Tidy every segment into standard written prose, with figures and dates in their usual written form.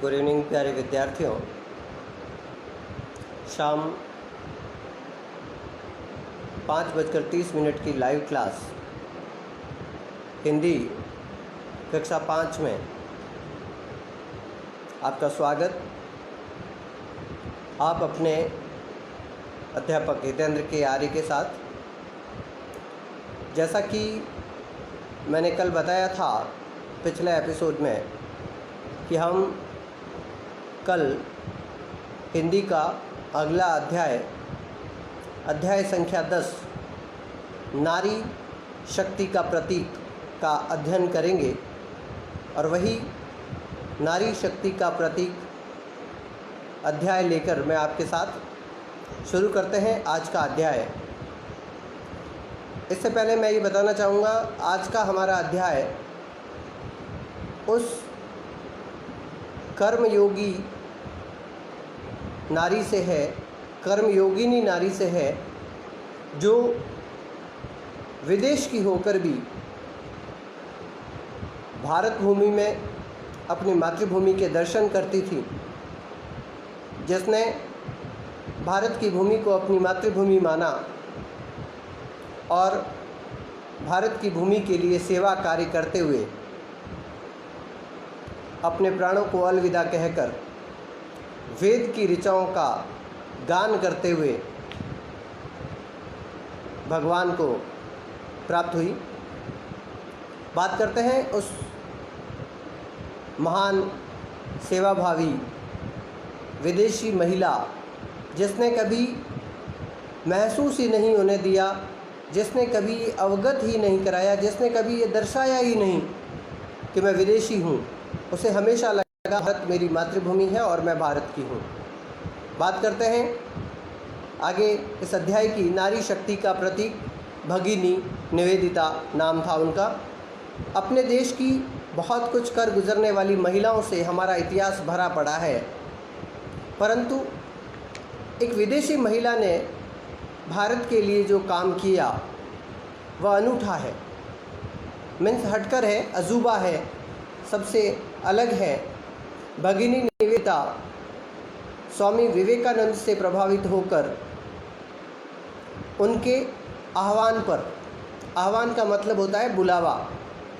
Good evening प्यारे विद्यार्थियों। शाम 5:30 की लाइव क्लास हिंदी कक्षा 5 में आपका स्वागत। आप अपने अध्यापक हितेंद्र के आर्य के साथ, जैसा कि मैंने कल बताया था पिछले एपिसोड में कि हम कल हिंदी का अगला अध्याय संख्या 10 नारी शक्ति का प्रतीक का अध्ययन करेंगे। और वही नारी शक्ति का प्रतीक अध्याय लेकर मैं आपके साथ शुरू करते हैं आज का अध्याय। इससे पहले मैं ये बताना चाहूँगा, आज का हमारा अध्याय उस कर्मयोगी नारी से है, कर्मयोगिनी नारी से है, जो विदेश की होकर भी भारत भूमि में अपनी मातृभूमि के दर्शन करती थी, जिसने भारत की भूमि को अपनी मातृभूमि माना और भारत की भूमि के लिए सेवा कार्य करते हुए अपने प्राणों को अलविदा कहकर वेद की ऋचाओं का गान करते हुए भगवान को प्राप्त हुई। बात करते हैं उस महान सेवाभावी विदेशी महिला जिसने कभी महसूस ही नहीं होने दिया, जिसने कभी अवगत ही नहीं कराया, जिसने कभी ये दर्शाया ही नहीं कि मैं विदेशी हूँ। उसे हमेशा लगा भारत मेरी मातृभूमि है और मैं भारत की हूँ। बात करते हैं आगे इस अध्याय की। नारी शक्ति का प्रतीक भगिनी निवेदिता नाम था उनका। अपने देश की बहुत कुछ कर गुजरने वाली महिलाओं से हमारा इतिहास भरा पड़ा है, परंतु एक विदेशी महिला ने भारत के लिए जो काम किया वह अनूठा है, मीन्स हटकर है, अजूबा है, सबसे अलग है। भगिनी निवेदिता स्वामी विवेकानंद से प्रभावित होकर उनके आह्वान पर, आह्वान का मतलब होता है बुलावा,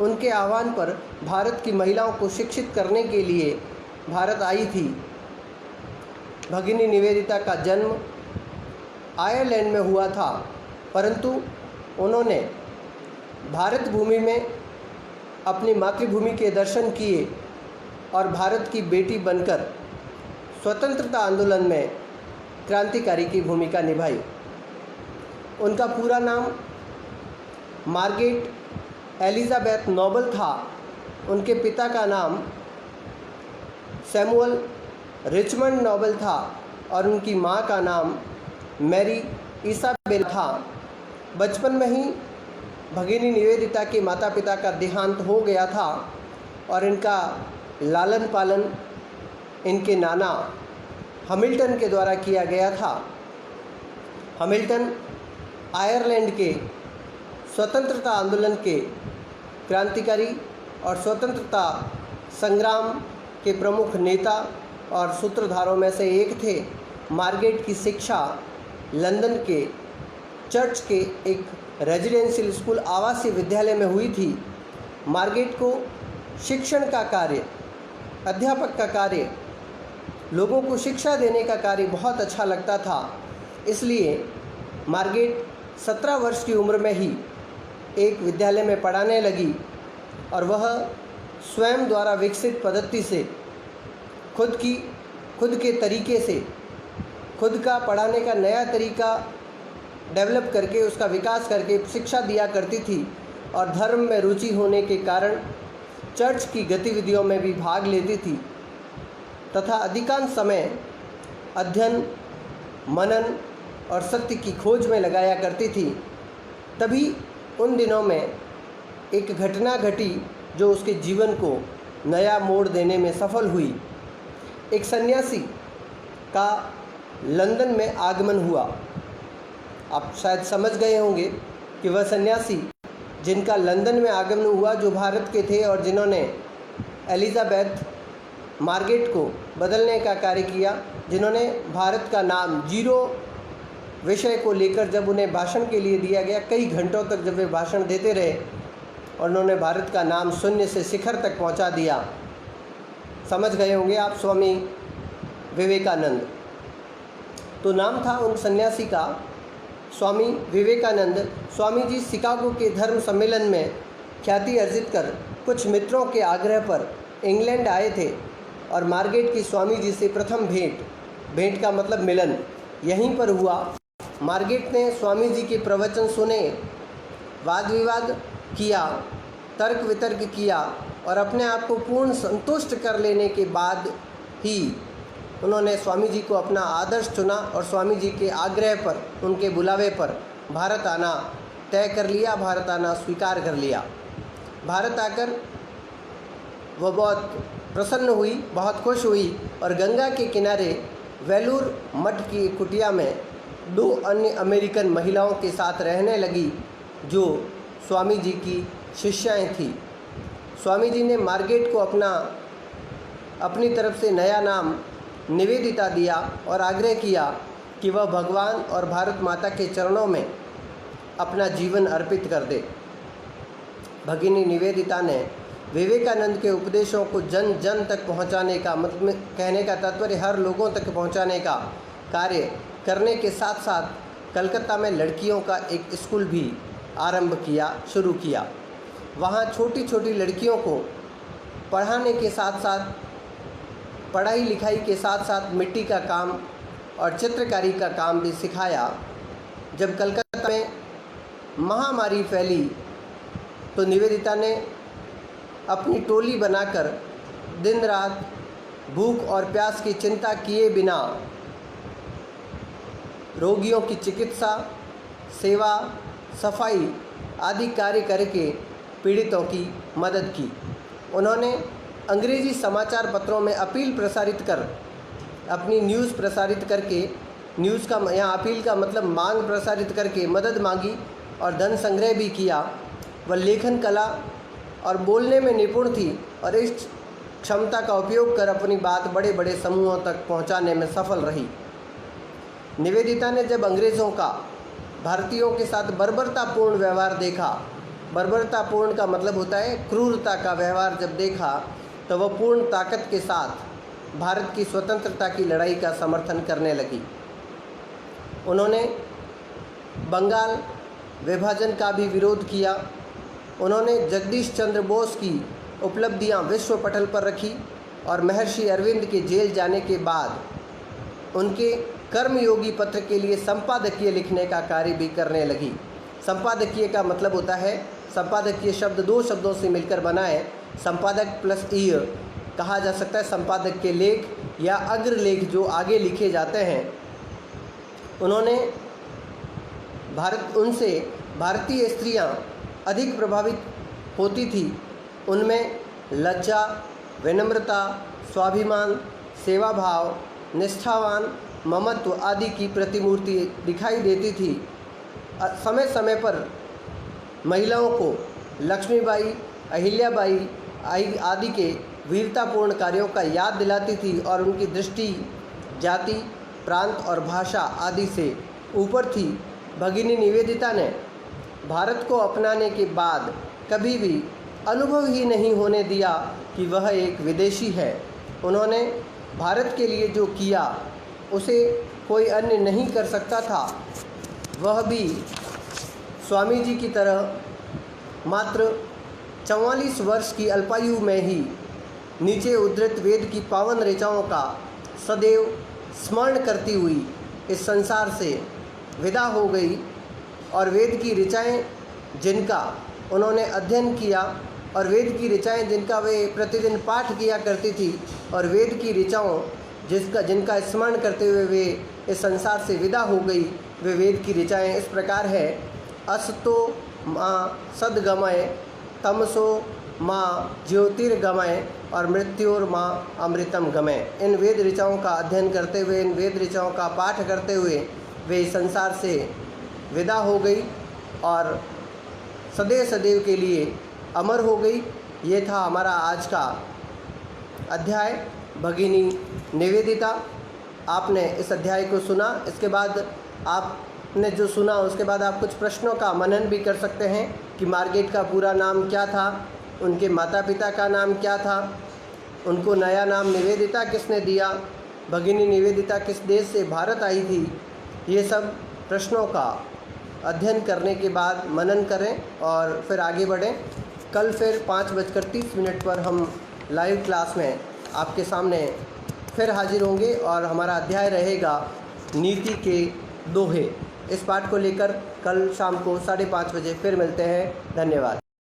उनके आह्वान पर भारत की महिलाओं को शिक्षित करने के लिए भारत आई थी। भगिनी निवेदिता का जन्म आयरलैंड में हुआ था, परंतु उन्होंने भारत भूमि में अपनी मातृभूमि के दर्शन किए और भारत की बेटी बनकर स्वतंत्रता आंदोलन में क्रांतिकारी की भूमिका निभाई। उनका पूरा नाम मार्गरेट एलिजाबेथ नोबल था। उनके पिता का नाम सैमुअल रिचमंड नोबल था और उनकी मां का नाम मैरी इसाबेल था। बचपन में ही भगिनी निवेदिता के माता पिता का देहांत हो गया था और इनका लालन पालन इनके नाना हैमिल्टन के द्वारा किया गया था। हैमिल्टन आयरलैंड के स्वतंत्रता आंदोलन के क्रांतिकारी और स्वतंत्रता संग्राम के प्रमुख नेता और सूत्रधारों में से एक थे। मार्गरेट की शिक्षा लंदन के चर्च के एक रेजिडेंशियल स्कूल आवासीय विद्यालय में हुई थी। मार्गरेट को शिक्षण का कार्य, अध्यापक का कार्य, लोगों को शिक्षा देने का कार्य बहुत अच्छा लगता था। इसलिए मार्गरेट 17 वर्ष की उम्र में ही एक विद्यालय में पढ़ाने लगी और वह स्वयं द्वारा विकसित पद्धति से खुद के तरीके से खुद का पढ़ाने का नया तरीका डेवलप करके उसका विकास करके शिक्षा दिया करती थी। और धर्म में रुचि होने के कारण चर्च की गतिविधियों में भी भाग लेती थी तथा अधिकांश समय अध्ययन, मनन और सत्य की खोज में लगाया करती थी। तभी उन दिनों में एक घटना घटी जो उसके जीवन को नया मोड़ देने में सफल हुई। एक सन्यासी का लंदन में आगमन हुआ। आप शायद समझ गए होंगे कि वह सन्यासी जिनका लंदन में आगमन हुआ, जो भारत के थे और जिन्होंने एलिजाबेथ मार्गेट को बदलने का कार्य किया, जिन्होंने भारत का नाम जीरो विषय को लेकर जब उन्हें भाषण के लिए दिया गया, कई घंटों तक जब वे भाषण देते रहे और उन्होंने भारत का नाम शून्य से शिखर तक पहुंचा दिया। समझ गए होंगे आप, स्वामी विवेकानंद। तो नाम था उन सन्यासी का स्वामी विवेकानंद। स्वामी जी शिकागो के धर्म सम्मेलन में ख्याति अर्जित कर कुछ मित्रों के आग्रह पर इंग्लैंड आए थे और मार्गेट की स्वामी जी से प्रथम भेंट का मतलब मिलन यहीं पर हुआ। मार्गेट ने स्वामी जी के प्रवचन सुने, वाद विवाद किया, तर्क वितर्क किया और अपने आप को पूर्ण संतुष्ट कर लेने के बाद ही उन्होंने स्वामी जी को अपना आदर्श चुना और स्वामी जी के आग्रह पर, उनके बुलावे पर भारत आना तय कर लिया, भारत आना स्वीकार कर लिया। भारत आकर वह बहुत प्रसन्न हुई, बहुत खुश हुई और गंगा के किनारे वेलूर मठ की कुटिया में 2 अन्य अमेरिकन महिलाओं के साथ रहने लगी, जो स्वामी जी की शिष्याएं थीं। स्वामी जी ने मार्गेट को अपनी तरफ से नया नाम निवेदिता दिया और आग्रह किया कि वह भगवान और भारत माता के चरणों में अपना जीवन अर्पित कर दे। भगिनी निवेदिता ने विवेकानंद के उपदेशों को जन जन तक पहुंचाने का मतलब, कहने का तात्पर्य हर लोगों तक पहुंचाने का कार्य करने के साथ साथ कलकत्ता में लड़कियों का एक स्कूल भी शुरू किया। वहाँ छोटी छोटी लड़कियों को पढ़ाने के साथ साथ, पढ़ाई लिखाई के साथ साथ मिट्टी का काम और चित्रकारी का काम भी सिखाया। जब कलकत्ता में महामारी फैली तो निवेदिता ने अपनी टोली बनाकर दिन रात भूख और प्यास की चिंता किए बिना रोगियों की चिकित्सा, सेवा, सफाई आदि कार्य करके पीड़ितों की मदद की। उन्होंने अंग्रेज़ी समाचार पत्रों में अपील प्रसारित कर, अपनी न्यूज़ प्रसारित करके, न्यूज़ का यहाँ अपील का मतलब मांग प्रसारित करके मदद मांगी और धन संग्रह भी किया। वह लेखन कला और बोलने में निपुण थी और इस क्षमता का उपयोग कर अपनी बात बड़े बड़े समूहों तक पहुँचाने में सफल रही। निवेदिता ने जब अंग्रेज़ों का भारतीयों के साथ बर्बरतापूर्ण व्यवहार देखा, बर्बरतापूर्ण का मतलब होता है क्रूरता का व्यवहार जब देखा, तो वह पूर्ण ताकत के साथ भारत की स्वतंत्रता की लड़ाई का समर्थन करने लगी। उन्होंने बंगाल विभाजन का भी विरोध किया। उन्होंने जगदीश चंद्र बोस की उपलब्धियां विश्व पटल पर रखी और महर्षि अरविंद के जेल जाने के बाद उनके कर्मयोगी पत्र के लिए संपादकीय लिखने का कार्य भी करने लगी। संपादकीय का मतलब होता है, संपादकीय शब्द 2 शब्दों से मिलकर बना है। संपादक प्लस ईय कहा जा सकता है संपादक के लेख या अग्रलेख जो आगे लिखे जाते हैं। उन्होंने उनसे भारतीय स्त्रियां अधिक प्रभावित होती थी। उनमें लज्जा, विनम्रता, स्वाभिमान, सेवा भाव, निष्ठावान, ममत्व आदि की प्रतिमूर्ति दिखाई देती थी। समय समय पर महिलाओं को लक्ष्मीबाई, अहिल्याबाई आदि के वीरतापूर्ण कार्यों का याद दिलाती थी और उनकी दृष्टि जाति, प्रांत और भाषा आदि से ऊपर थी। भगिनी निवेदिता ने भारत को अपनाने के बाद कभी भी अनुभव ही नहीं होने दिया कि वह एक विदेशी है। उन्होंने भारत के लिए जो किया उसे कोई अन्य नहीं कर सकता था। वह भी स्वामी जी की तरह मात्र 44 वर्ष की अल्पायु में ही नीचे उद्धृत वेद की पावन ऋचाओं का सदैव स्मरण करती हुई इस संसार से विदा हो गई और वेद की ऋचाएँ जिनका उन्होंने अध्ययन किया और वेद की ऋचाएँ जिनका वे प्रतिदिन पाठ किया करती थी और वेद की ऋचाओं जिनका स्मरण करते हुए वे इस संसार से विदा हो गई, वे वेद की ऋचाएँ इस प्रकार है। असतो माँ सद्गमय, तमसो माँ ज्योतिर्गमय और मृत्योर माँ अमृतम गमय। इन वेद ऋचाओं का अध्ययन करते हुए, इन वेद ऋचाओं का पाठ करते हुए वे इस संसार से विदा हो गई और सदैव सदैव के लिए अमर हो गई। ये था हमारा आज का अध्याय। भगिनी निवेदिता, आपने इस अध्याय को सुना। इसके बाद आपने जो सुना उसके बाद आप कुछ प्रश्नों का मनन भी कर सकते हैं कि मार्गरेट का पूरा नाम क्या था, उनके माता पिता का नाम क्या था, उनको नया नाम निवेदिता किसने दिया, भगिनी निवेदिता किस देश से भारत आई थी। ये सब प्रश्नों का अध्ययन करने के बाद मनन करें और फिर आगे बढ़ें। कल फिर 5:30 पर हम लाइव क्लास में आपके सामने फिर हाजिर होंगे और हमारा अध्याय रहेगा नीति के दोहे। इस पाठ को लेकर कल शाम को 5:30 बजे फिर मिलते हैं। धन्यवाद।